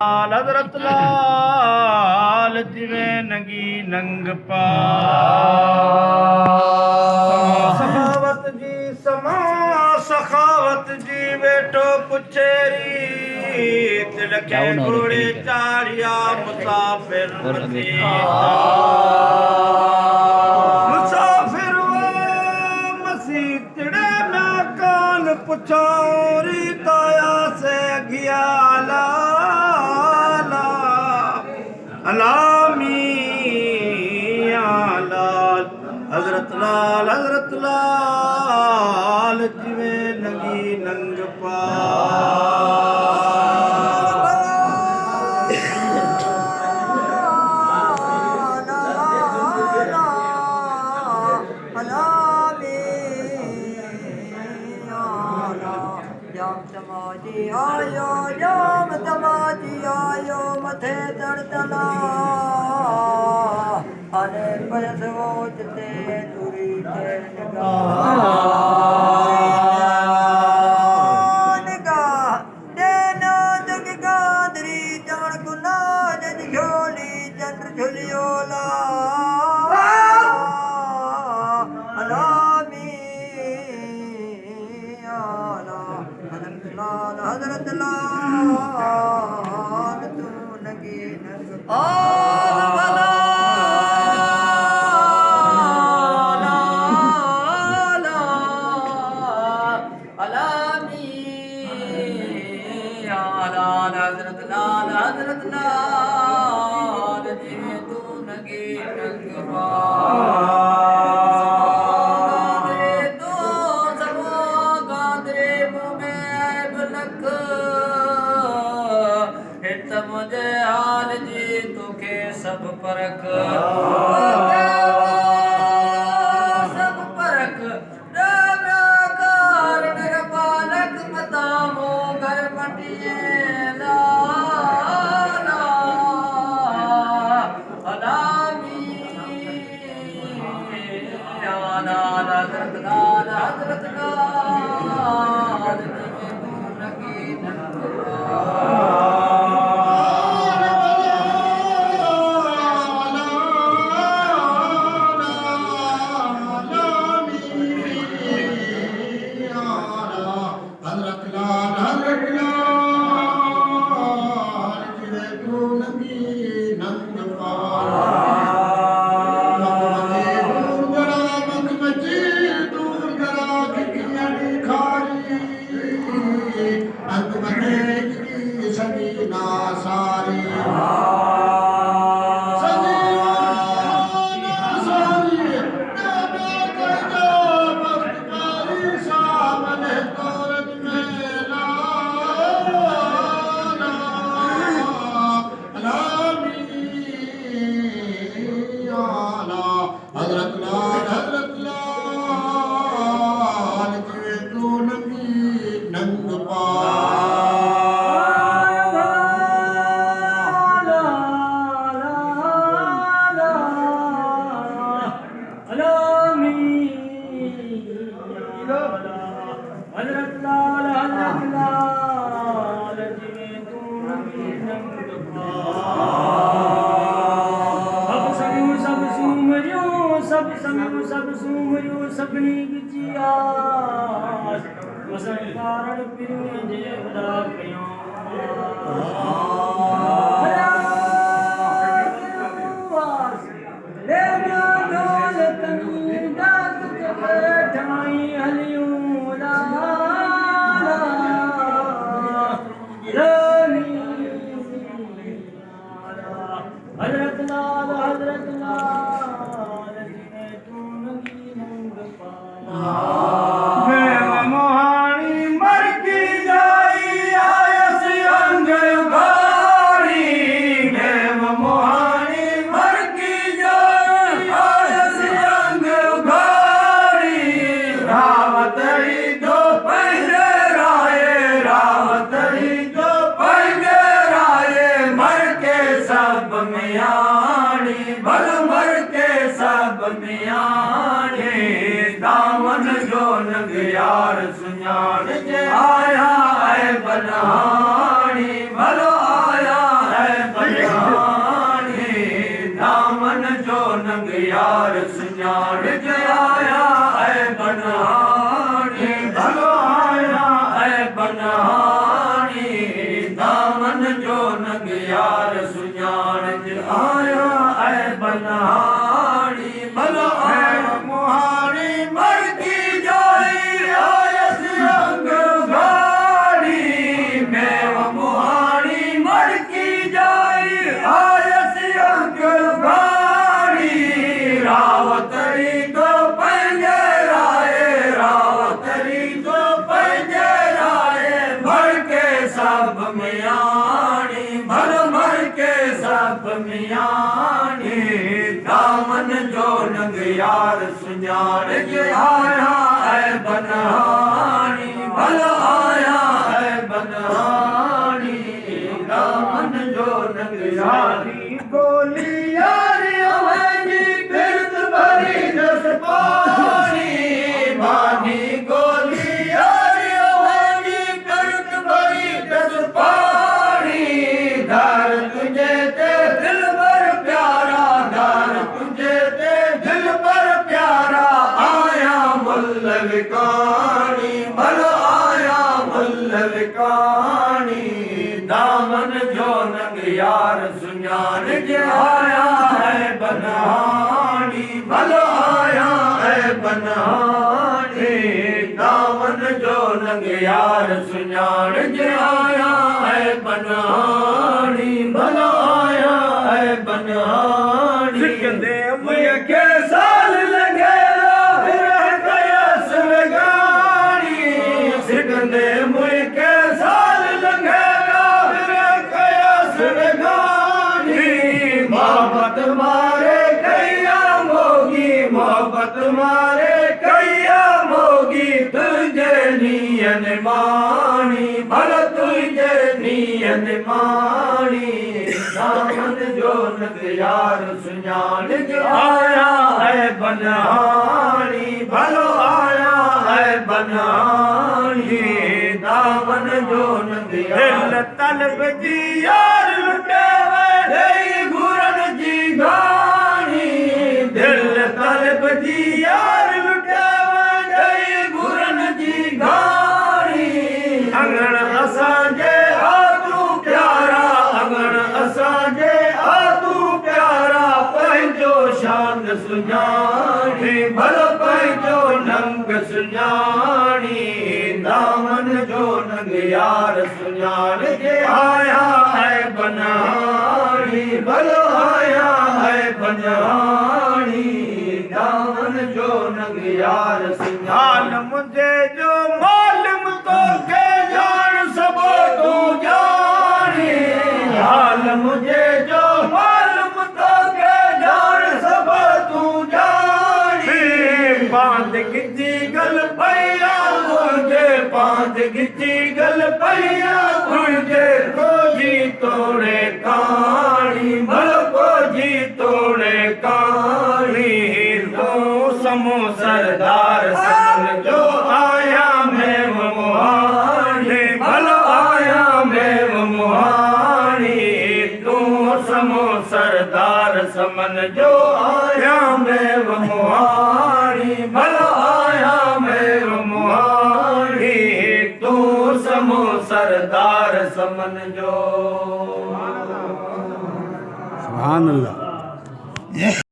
हज़रत लाल जिवें नंगी नंग पा सखावत जी समा सखावत जी बेटो पुछेरी तिलके घोड़े चारिया मुसाफिर मुसाफिर मसीह तिड़े में कान पुछौरी ताया से घियाला अलामी लाल हज़रत लाल जिवें नंगी नंग पा आयो जाम तमाजी आयो मथे तड़तला अरे परस वोचते तुरी के निगाह देनो दुख गादरी चमन गुना जज झोली चंद्र झुलियोला हज़रत लाल तू नंगी नंग हज़रत लाल जिवें तू नंगी नंग मुझे हाल जी तुखे सब परख सब परख कारण बालक बतामो घर मटिए हज़रत लाल जिवें तू नंगी नंग सब सूमरियो सबनी गुजियास वसन कारण पिरियो जय खुदा कयो ले ना दौलत दास के ठाई हलियो ला हज़रत लाल मोहानी मर की जाई आयस अंग उघाड़ी मोहानी मर की जाई आयस अंग उघाड़ी रावत ही दो पहले राये मर के सब मियाणी भल मर के सब मियाणी दामन जो नंगियार सुञाण आया है बनहानी भलो आया नंग यार सुञाण जे आया है बनहाणी भलो आया है बनहाणी दामन जो नंग यार सुञाण जे आया है बनहाणी भलो आया मुहाणी मरकी जाई आयस अंग गाड़ी मेव मुहाणी मरकी जाई आयस अंग गाड़ी रावतरी तो पंजे राय रावतरी तो पंजे राय भर के सब मियाणी भर भर के सब मियाणी दामन जो नंग यार सुञाण जे आया है बनहाणी भल आया है बनहाणी दामन जो नंग यारी गोली यारी अवैजी फिरत भरी दस पानी बानी गोली यारी अवैजी फिरत भरी दस पानी दर तुझे ते दिल भर प्यारा दर तुझे ते दिल भर प्यारा आया मुल्ल विकानी भल आया मुल्ल विकानी दामन जो नंग यार सुञाण जे आया है बनहाणी भल आया है बनहाणी दामन जो नंग यार सुञाण जे आया है बनहाणी भल आया है बनहाणी सिकंदे मुझे के साल लगे कयस गाड़ी सिकंदे मुझे के साल लगे कयस गाड़ी मोहब्बत मारे कैया मोगी मोहब्बत मारे कैया मोगी तुझे नियन मानी भल तुझे नियन मानी दामन जो नंग यार सुञाण जे आया है बनहाणी भलो आया है बनहाणी दामन जो नंग यार तलब जी यार लुटे वे घुरन जी गाणी दिल तलब जी यार लुटे वे घुरन जी गाणी अंगण असांजे आतू प्यारा अंगण असांजे आतू प्यारा पंहिंजो शान सुञाणी भल पंहिंजो नंग सुञाणी दामन जो नंग यार सुञाण जे आया है बनहाणी भल आया है बनहाणी दामन जो नंग यार हाल सुञाण मुझे जो मालूम तो के जान सब तू जानी हाल मुझे जो मालूम तो के जान सब तू जानी बांध गिजी गल पैया मुझे पांच गिची गल पैया तुझे जी तोड़े कहानी भल को जी तोड़े कहानी तो समो सरदार सन जो आया मैं वो मुहानी भल आया मैं वो मुहानी तू समो सरदार समन जो आया मैं वो मुहानी भल आया मैं वो मुहानी तू समो सरदार समन जो सुभान अल्लाह